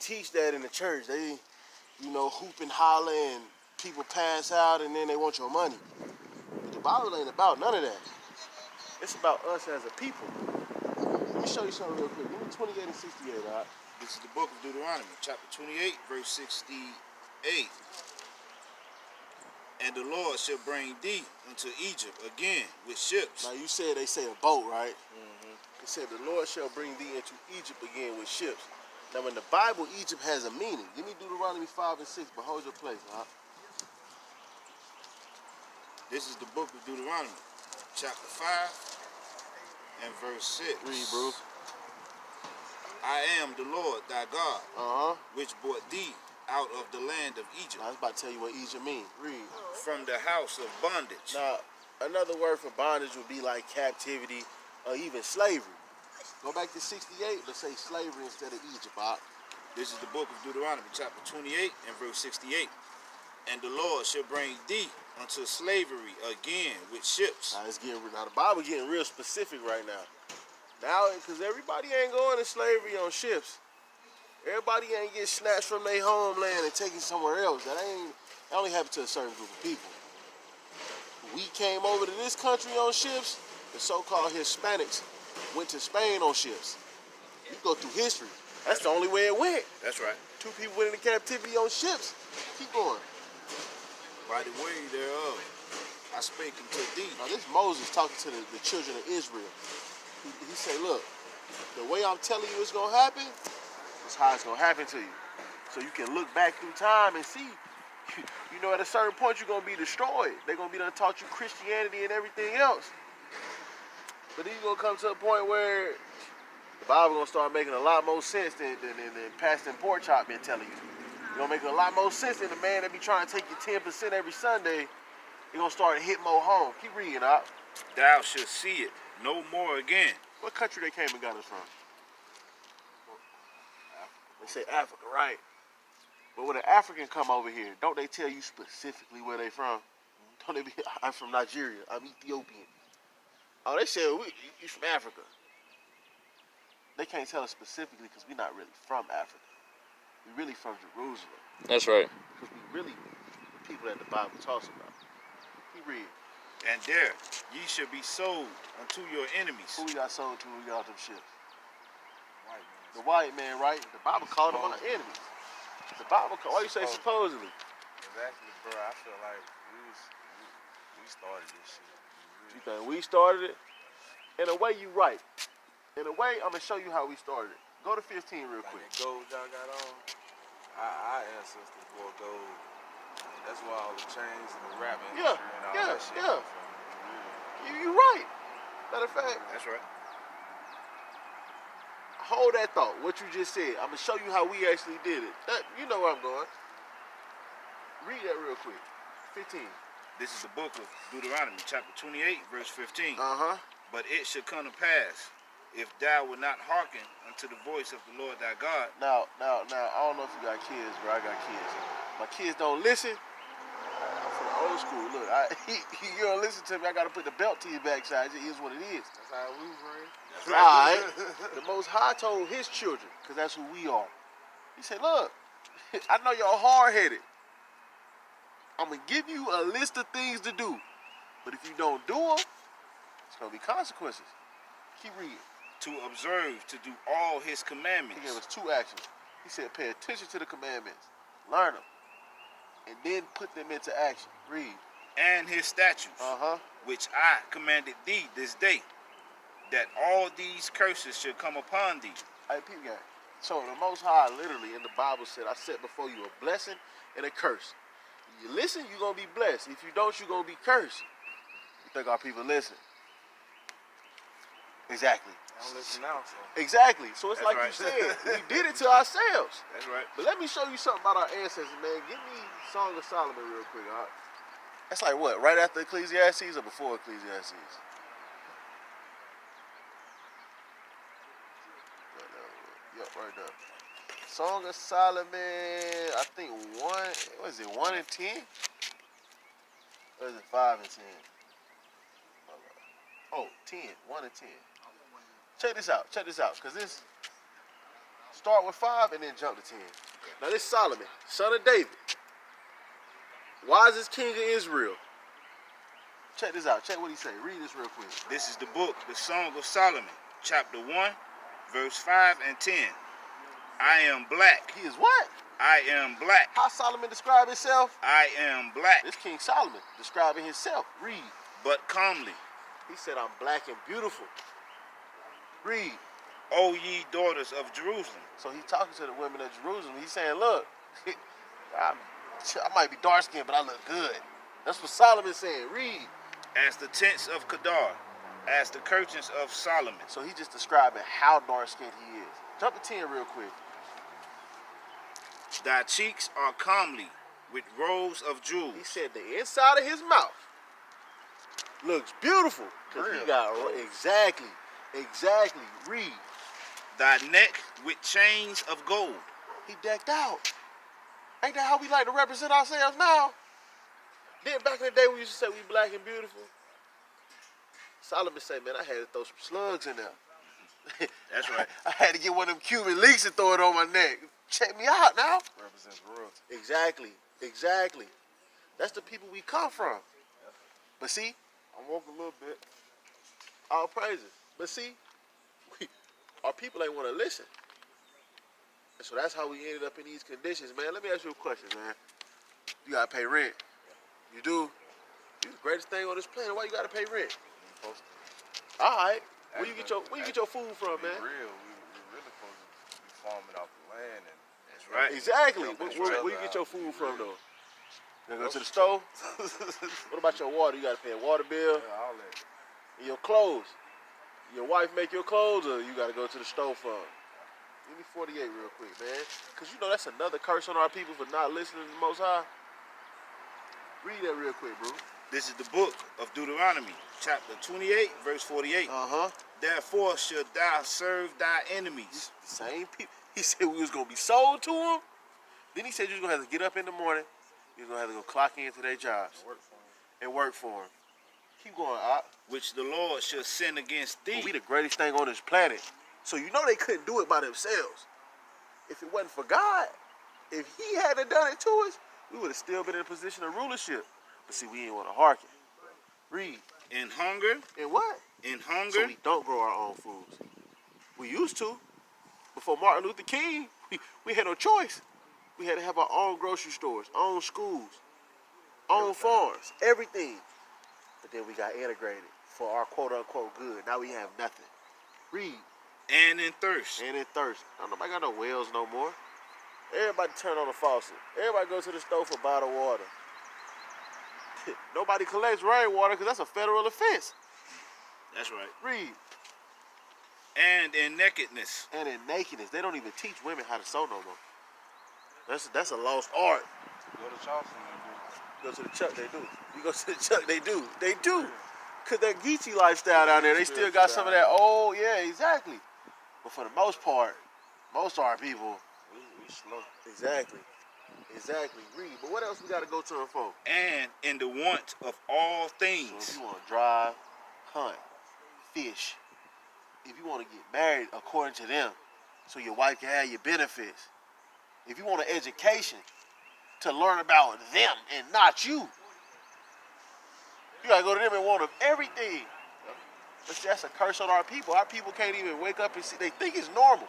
teach that in the church. They, you know, hoop and holler and people pass out and then they want your money. But the Bible ain't about none of that. It's about us as a people. Let me show you something real quick. Give me 28 and 68, all right? This is the book of Deuteronomy, chapter 28, verse 68. And the Lord shall bring thee into Egypt again with ships. Now you said they say a boat, right? It said the Lord shall bring thee into Egypt again with ships. Now in the Bible, Egypt has a meaning. Give me Deuteronomy 5 and 6, but hold your place, all right? This is the book of Deuteronomy, chapter 5 and verse 6. Read, Bruce. I am the Lord thy God, which brought thee out of the land of Egypt. Now, I was about to tell you what Egypt means. Read. From the house of bondage. Now, another word for bondage would be like captivity or even slavery. Go back to 68, but say slavery instead of Egypt, all right? This is the book of Deuteronomy, chapter 28 and verse 68. And the Lord shall bring thee unto slavery again with ships. Now the Bible getting real specific right now. Now, because everybody ain't going to slavery on ships. Everybody ain't getting snatched from their homeland and taken somewhere else. That only happened to a certain group of people. We came over to this country on ships. The so-called Hispanics went to Spain on ships. You go through history. That's the only way it went. That's right. 2 people went into captivity on ships. Keep going. By the way thereof, I spake unto thee. Now this Moses talking to the children of Israel. He said, look, the way I'm telling you it's going to happen is how it's going to happen to you. So you can look back through time and see, you know, at a certain point you're going to be destroyed. They're going to be done taught you Christianity and everything else. But then you're going to come to a point where the Bible going to start making a lot more sense than Pastor Pork Chop been telling you. It's going to make a lot more sense than the man that be trying to take you 10% every Sunday. You're going to start to hit more home. Keep reading out. Thou shalt see it no more again. What country they came and got us from? They say Africa, right? But when an African come over here, don't they tell you specifically where they from? Don't they be, I'm from Nigeria, I'm Ethiopian. Oh, they say, you from Africa. They can't tell us specifically because we're not really from Africa. We're really from Jerusalem. That's right. Because we really the people that the Bible talks about. Keep reading. And there ye shall be sold unto your enemies. Who we got sold to when we got them ships? White man. The white man, right? The Bible called them our enemies. The Bible called, why you say supposedly? Exactly, bro. I feel like we started this shit. You think we started it? In a way, you right. In a way, I'm going to show you how we started it. Go to 15 real quick. That gold y'all got on, our ancestors wore gold. That's why all the chains and the rap industry and all that shit come from. You're right. Matter of fact. That's right. Hold that thought, what you just said. I'm going to show you how we actually did it. You know where I'm going. Read that real quick. 15. This is the book of Deuteronomy, chapter 28, verse 15. But it shall come to pass, if thou wilt not hearken unto the voice of the Lord thy God. Now, I don't know if you got kids, but I got kids. My kids don't listen. I'm from the old school. Look, you don't listen to me, I got to put the belt to your backside. It is what it is. That's how we was raised. All right. The Most High told his children, because that's who we are. He said, look, I know y'all hard-headed. I'm going to give you a list of things to do. But if you don't do them, it's going to be consequences. Keep reading. To observe, to do all his commandments. He gave us 2 actions. He said, pay attention to the commandments. Learn them. And then put them into action. Read. And his statutes, which I commanded thee this day, that all these curses should come upon thee. Hey, people, guys. So the Most High literally in the Bible said, I set before you a blessing and a curse. If you listen, you're going to be blessed. If you don't, you're going to be cursed. You think our people listen? Exactly. I don't listen now, so. Exactly. So it's That's like right. you said, we did it to ourselves. That's right. But let me show you something about our ancestors, man. Give me Song of Solomon real quick, all right? That's like what, right after Ecclesiastes or before Ecclesiastes? Yep, right there. Song of Solomon, I think 1 and 10? Or is it 5 and 10? Oh, 10, 1 and 10. Check this out, because this, Start with 5 and then jump to 10. Now this is Solomon, son of David, wisest king of Israel. Check this out. Check what he say. Read this real quick. This is the book, the Song of Solomon, chapter 1, verse 5 and 10. I am black. He is what? I am black. How Solomon describe himself? I am black. This King Solomon describing himself. Read. But calmly. He said, I'm black and beautiful. Read. O ye daughters of Jerusalem. So he's talking to the women of Jerusalem. He's saying, look, I might be dark-skinned, but I look good. That's what Solomon's saying. Read. As the tents of Kedar, as the curtains of Solomon. So he's just describing how dark-skinned he is. Jump to 10 real quick. Thy cheeks are comely with rows of jewels. He said the inside of his mouth looks beautiful. Because he got, exactly. Read. Thy neck with chains of gold. He decked out. Ain't that how we like to represent ourselves now? Then back in the day we used to say we black and beautiful. Solomon said, man, I had to throw some slugs in there. That's right. I had to get one of them Cuban links and throw it on my neck. Check me out now. Represents royalty. Exactly. That's the people we come from. But see, I'm woke a little bit. all praises. But see, our people ain't want to listen. And so that's how we ended up in these conditions, man. Let me ask you a question, man. You got to pay rent. You do? You're the greatest thing on this planet. Why you got to pay rent? All right. Where you get your food from, man? Real. We really supposed to be farming off the land. And that's right. Exactly. Where you get your food from, though? You go to the store? What about your water? You got to pay a water bill? Yeah, all that. And your clothes? Your wife make your clothes, or you got to go to the store for them? Give me 48 real quick, man. Because you know that's another curse on our people for not listening to the Most High. Read that real quick, bro. This is the book of Deuteronomy, chapter 28, verse 48. Therefore should thou serve thy enemies. Same people. He said we was going to be sold to them. Then he said you was going to have to get up in the morning. You was going to have to go clock into their jobs. And work for them. Keep going, Op. Which the Lord shall send against thee. But we the greatest thing on this planet. So you know they couldn't do it by themselves. If it wasn't for God, if he hadn't done it to us, we would have still been in a position of rulership. But see, we didn't want to hearken. Read. In hunger. In what? In hunger. So we don't grow our own foods. We used to. Before Martin Luther King, we had no choice. We had to have our own grocery stores, own schools, own farms, everything. But then we got integrated for our quote-unquote good. Now we have nothing. Read. And in thirst. And in thirst. Don't nobody got no wells no more. Everybody turn on the faucet. Everybody go to the stove for bottled water. Nobody collects rainwater because that's a federal offense. That's right. Read. And in nakedness. And in nakedness. They don't even teach women how to sew no more. That's a lost art. Go to Charleston, they do. Go to the Chuck, they do. You go to the Chuck, they do. They do. Because that Geechee lifestyle down there, they still got some of that old, yeah, exactly. But for the most part, most of our people, We slow. Exactly. Read. But what else we got to go to them for? And in the want of all things. So if you want to drive, hunt, fish, if you want to get married according to them, so your wife can have your benefits, if you want an education to learn about them and not you, you got to go to them and want them everything. But that's a curse on our people. Our people can't even wake up and see. They think it's normal.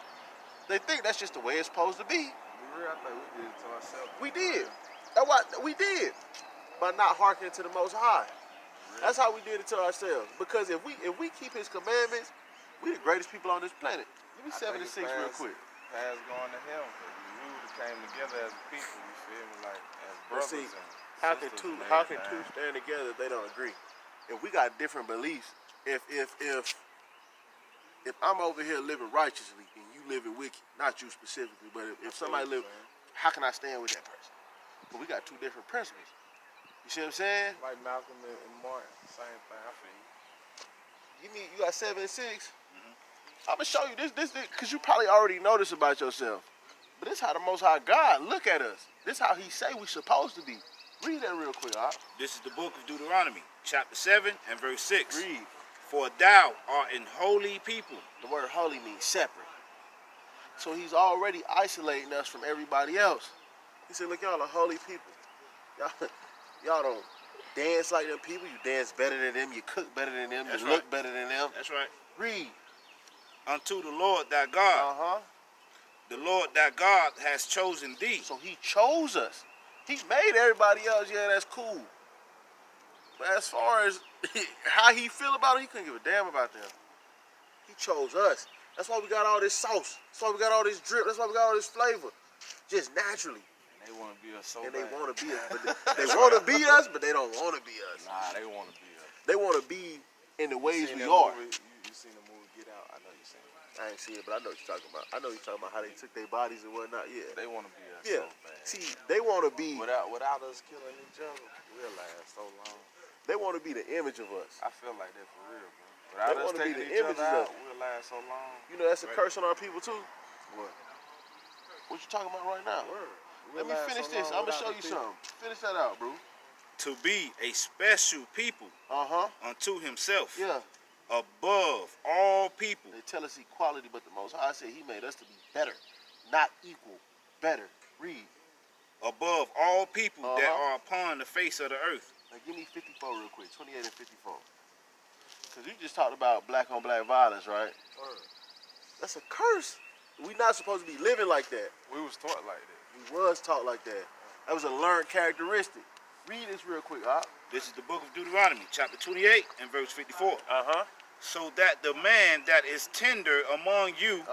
They think that's just the way it's supposed to be. I think we did it to ourselves. We did. That's what we did. By not hearkening to the Most High. That's how we did it to ourselves. Because if we keep his commandments, we the greatest people on this planet. Give me 76 real quick. Past going to him. We would have came together as a people, you feel me? Like as brothers See, and how can sisters, two stand together if they don't agree? If we got different beliefs, if I'm over here living righteously and you living wicked, not you specifically, but if somebody live, how can I stand with that person? But we got two different principles. You see what I'm saying? Like Malcolm and Martin, same thing. I feel you. You got 7 and 6. I'm gonna show you this because you probably already know this about yourself. But this how the Most High God look at us. This how He say we supposed to be. Read that real quick, Op. This is the book of Deuteronomy, chapter 7 and verse 6. Read. For thou art an holy people. The word holy means separate. So he's already isolating us from everybody else. He said, look, y'all are holy people. Y'all don't dance like them people. You dance better than them. You cook better than them. You look better than them. That's right. Read. Unto the Lord thy God. The Lord thy God has chosen thee. So he chose us. He made everybody else, yeah, that's cool. But as far as how he feel about it, he couldn't give a damn about them. He chose us. That's why we got all this sauce. That's why we got all this drip. That's why we got all this flavor. Just naturally. And they want to be us so bad. They want to be us. But they want to be us, but they don't want to be us. Nah, they want to be us. They want to be in the ways we are. You seen the movie Get Out? I know you seen it. I ain't seen it, but I know what you're talking about. I know you're talking about how they took their bodies and whatnot. Yeah. They want to be us Yeah. so bad. See, they want to be... Without us killing each other, we'll last so long. They want to be the image of us. I feel like that for real, bro. Without us taking each other out, we'll last so long. You know that's a curse on our people too? What? What you talking about right now? We'll Let me finish this. I'm going to show you something. Finish that out, bro. To be a special people unto himself. Yeah. Above all people. They tell us equality, but the Most High said he made us to be better. Not equal. Better. Read. Above all people that are upon the face of the earth. Now give me 54 real quick. 28 and 54. Because you just talked about black on black violence, right? That's a curse. We not supposed to be living like that. We was taught like that. We was taught like that. That was a learned characteristic. Read this real quick, Op. This is the book of Deuteronomy, chapter 28 and verse 54. So that the man that is tender among you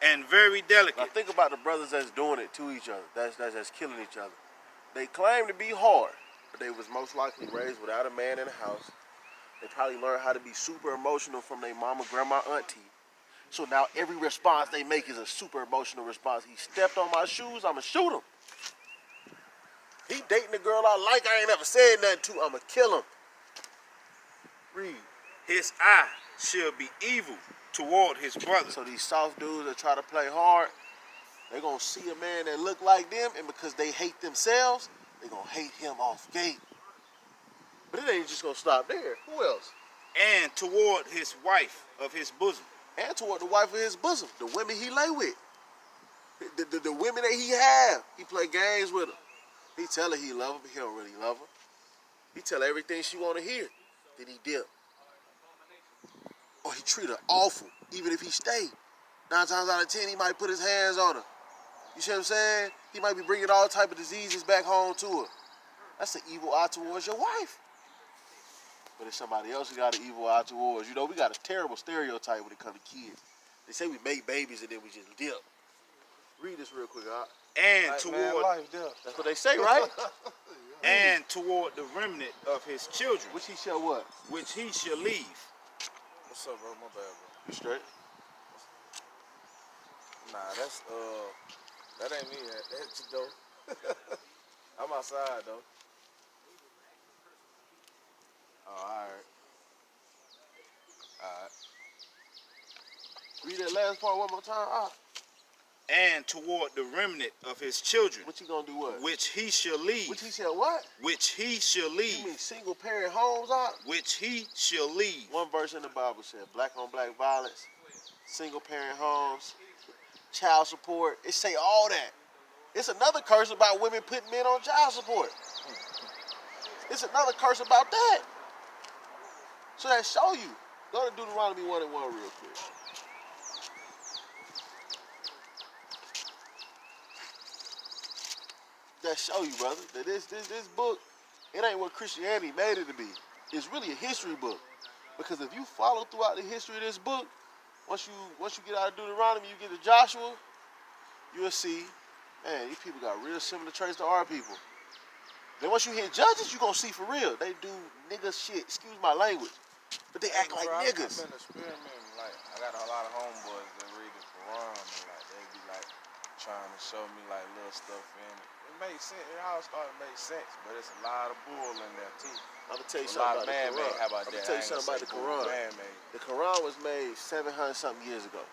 and very delicate. Now think about the brothers that's doing it to each other. That's killing each other. They claim to be hard, but they was most likely raised without a man in the house. They probably learned how to be super emotional from their mama, grandma, auntie. So now every response they make is a super emotional response. He stepped on my shoes, I'ma shoot him. He dating a girl I like, I ain't never said nothing to, I'ma kill him. Read. His eye shall be evil toward his brother. So these soft dudes that try to play hard, they're gonna see a man that look like them, and because they hate themselves, they're gonna hate him off gate. But it ain't just gonna stop there. Who else? And toward his wife of his bosom. And toward the wife of his bosom, the women he lay with. The women that he have, he play games with them. He tell her he love her, but he don't really love her. He tell her everything she want to hear. Then he dip. Or he treat her awful, even if he stay. 9 times out of 10, he might put his hands on her. You see what I'm saying? He might be bringing all type of diseases back home to her. That's an evil eye towards your wife. But if somebody else who got an evil eye towards, you know, we got a terrible stereotype when it comes to kids. They say we make babies and then we just dip. Read this real quick, Op. And toward that's what they say, right? And toward the remnant of his children, which he shall what? Which he shall leave. What's up, bro? My bad, bro. You straight? Nah, that's that ain't me. That's you though. I'm outside though. Oh, all right. Read that last part one more time. And toward the remnant of his children. What you gonna do what? Which he shall leave. Which he shall what? Which he shall leave. You mean single parent homes, Op? Which he shall leave. One verse in the Bible said black on black violence, single parent homes, child support. It say all that. It's another curse about women putting men on child support. It's another curse about that. So that show you. Go to Deuteronomy 1 and 1 real quick. That show you, brother, that this book, it ain't what Christianity made it to be. It's really a history book. Because if you follow throughout the history of this book, once you get out of Deuteronomy, you get to Joshua, you'll see, man, these people got real similar traits to our people. Then once you hit Judges, you're going to see for real. They do nigga shit, excuse my language. But they act like niggas. I've been experimenting, like, I got a lot of homeboys that read the Quran, and like, they be like, trying to show me like little stuff in it. It makes sense, it all started to make sense, but it's a lot of bull in there too. I'm going to tell you something about the Quran. How about that? I'm going to tell you something about the Quran. The Quran was made 700 something years ago.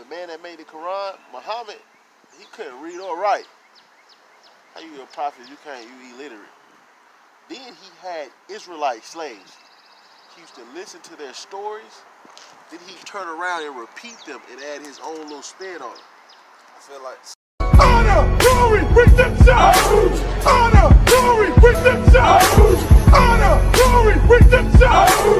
The man that made the Quran, Muhammad, he couldn't read or write. How you a prophet? You illiterate. Then he had Israelite slaves. he used to listen to their stories, then he'd turn around and repeat them and add his own little spin on it. I feel like honor, glory, redemption. Honor, glory, redemption. Honor, glory, redemption.